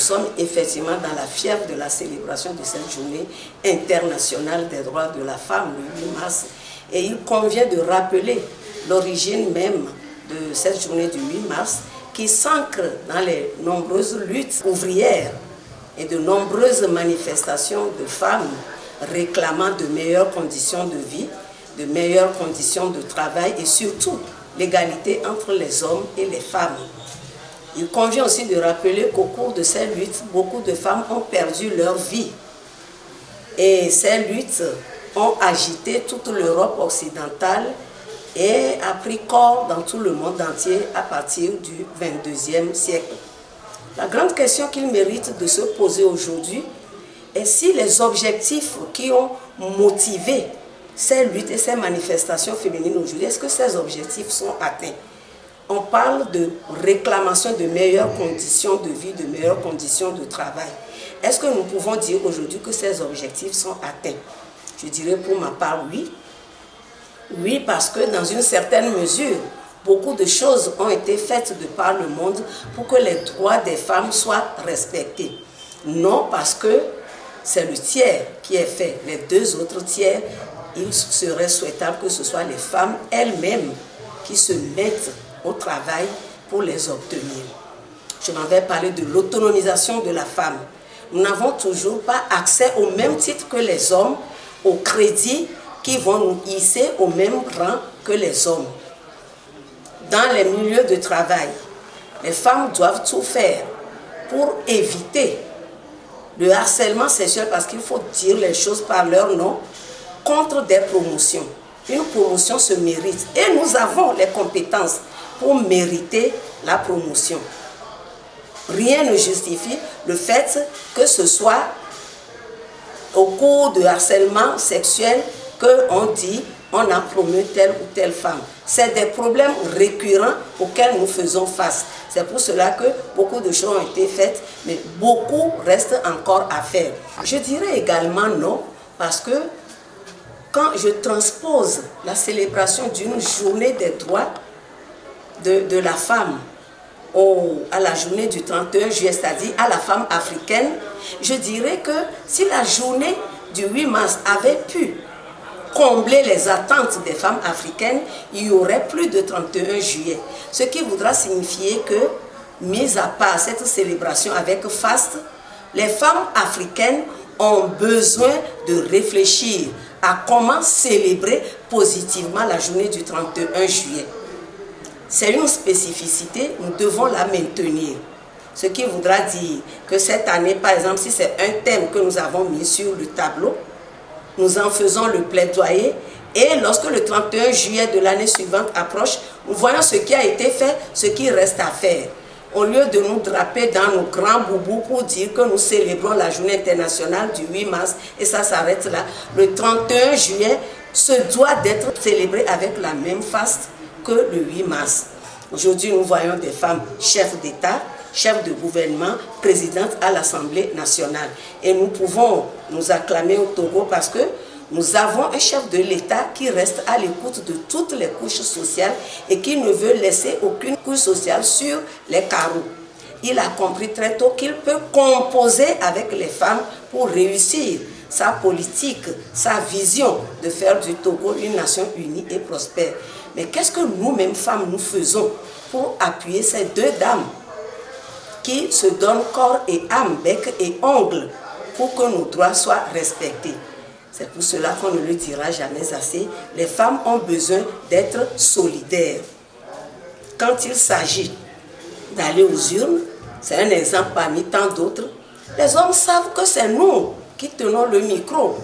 sommes effectivement dans la fièvre de la célébration de cette journée internationale des droits de la femme, le 8 mars. Et il convient de rappeler l'origine même de cette journée du 8 mars, qui s'ancre dans les nombreuses luttes ouvrières et de nombreuses manifestations de femmes réclamant de meilleures conditions de vie, de meilleures conditions de travail et surtout l'égalité entre les hommes et les femmes. Il convient aussi de rappeler qu'au cours de ces luttes, beaucoup de femmes ont perdu leur vie. Et ces luttes ont agité toute l'Europe occidentale et a pris corps dans tout le monde entier à partir du 22e siècle. La grande question qu'il mérite de se poser aujourd'hui est si les objectifs qui ont motivé ces luttes et ces manifestations féminines aujourd'hui, est-ce que ces objectifs sont atteints? On parle de réclamation de meilleures conditions de vie, de meilleures conditions de travail. Est-ce que nous pouvons dire aujourd'hui que ces objectifs sont atteints? Je dirais pour ma part oui. Oui, parce que dans une certaine mesure, beaucoup de choses ont été faites de par le monde pour que les droits des femmes soient respectés. Non, parce que c'est le tiers qui est fait. Les deux autres tiers, il serait souhaitable que ce soit les femmes elles-mêmes qui se mettent au travail pour les obtenir. Je m'en vais parler de l'autonomisation de la femme. Nous n'avons toujours pas accès au même titre que les hommes au crédit qui vont nous hisser au même rang que les hommes. Dans les milieux de travail, les femmes doivent tout faire pour éviter le harcèlement sexuel, parce qu'il faut dire les choses par leur nom, contre des promotions. Une promotion se mérite et nous avons les compétences pour mériter la promotion. Rien ne justifie le fait que ce soit au cours de harcèlement sexuel qu'on dit on a promu telle ou telle femme. C'est des problèmes récurrents auxquels nous faisons face. C'est pour cela que beaucoup de choses ont été faites, mais beaucoup reste encore à faire. Je dirais également non, parce que quand je transpose la célébration d'une journée des droits de la femme à la journée du 31 juillet, c'est-à-dire à la femme africaine, je dirais que si la journée du 8 mars avait pu combler les attentes des femmes africaines, il y aurait plus de 31 juillet. Ce qui voudra signifier que, mis à part cette célébration avec faste, les femmes africaines ont besoin de réfléchir à comment célébrer positivement la journée du 31 juillet. C'est une spécificité, nous devons la maintenir. Ce qui voudra dire que cette année, par exemple, si c'est un thème que nous avons mis sur le tableau, nous en faisons le plaidoyer et lorsque le 31 juillet de l'année suivante approche, nous voyons ce qui a été fait, ce qui reste à faire. Au lieu de nous draper dans nos grands boubous pour dire que nous célébrons la journée internationale du 8 mars et ça s'arrête là, le 31 juillet se doit d'être célébré avec la même faste que le 8 mars. Aujourd'hui, nous voyons des femmes chefs d'État, chefs de gouvernement, présidente à l'Assemblée nationale. Et nous pouvons nous acclamer au Togo parce que nous avons un chef de l'État qui reste à l'écoute de toutes les couches sociales et qui ne veut laisser aucune couche sociale sur les carreaux. Il a compris très tôt qu'il peut composer avec les femmes pour réussir sa politique, sa vision de faire du Togo une nation unie et prospère. Mais qu'est-ce que nous-mêmes femmes nous faisons pour appuyer ces deux dames qui se donnent corps et âme, bec et ongles pour que nos droits soient respectés? C'est pour cela qu'on ne le dira jamais assez. Les femmes ont besoin d'être solidaires. Quand il s'agit d'aller aux urnes, c'est un exemple parmi tant d'autres, les hommes savent que c'est nous qui tenons le micro.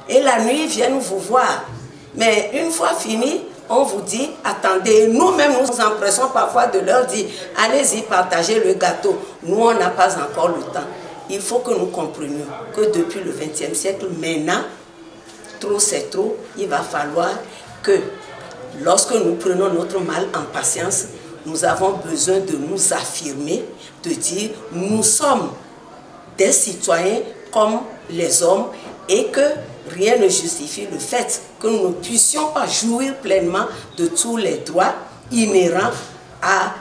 Et la nuit, ils viennent vous voir. Mais une fois fini, on vous dit, attendez, nous-mêmes nous nous empressons parfois de leur dire, allez-y, partagez le gâteau. Nous, on n'a pas encore le temps. Il faut que nous comprenions que depuis le XXe siècle, maintenant, trop c'est trop, il va falloir que lorsque nous prenons notre mal en patience, nous avons besoin de nous affirmer, de dire, nous sommes des citoyens comme les hommes et que rien ne justifie le fait que nous ne puissions pas jouir pleinement de tous les droits inhérents à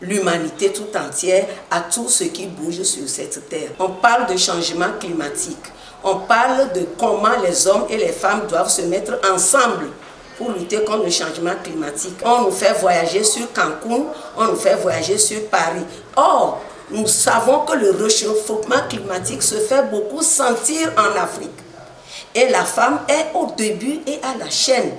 l'humanité tout entière à tout ce qui bouge sur cette terre. On parle de changement climatique. On parle de comment les hommes et les femmes doivent se mettre ensemble pour lutter contre le changement climatique. On nous fait voyager sur Cancun, on nous fait voyager sur Paris. Or, nous savons que le réchauffement climatique se fait beaucoup sentir en Afrique. Et la femme est au début et à la chaîne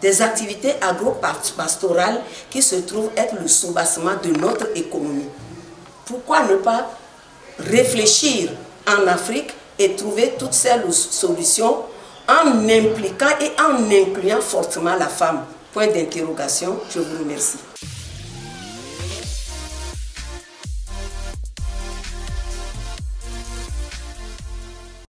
des activités agro-pastorales qui se trouvent être le soubassement de notre économie. Pourquoi ne pas réfléchir en Afrique et trouver toutes ces solutions en impliquant et en incluant fortement la femme? Point d'interrogation, je vous remercie.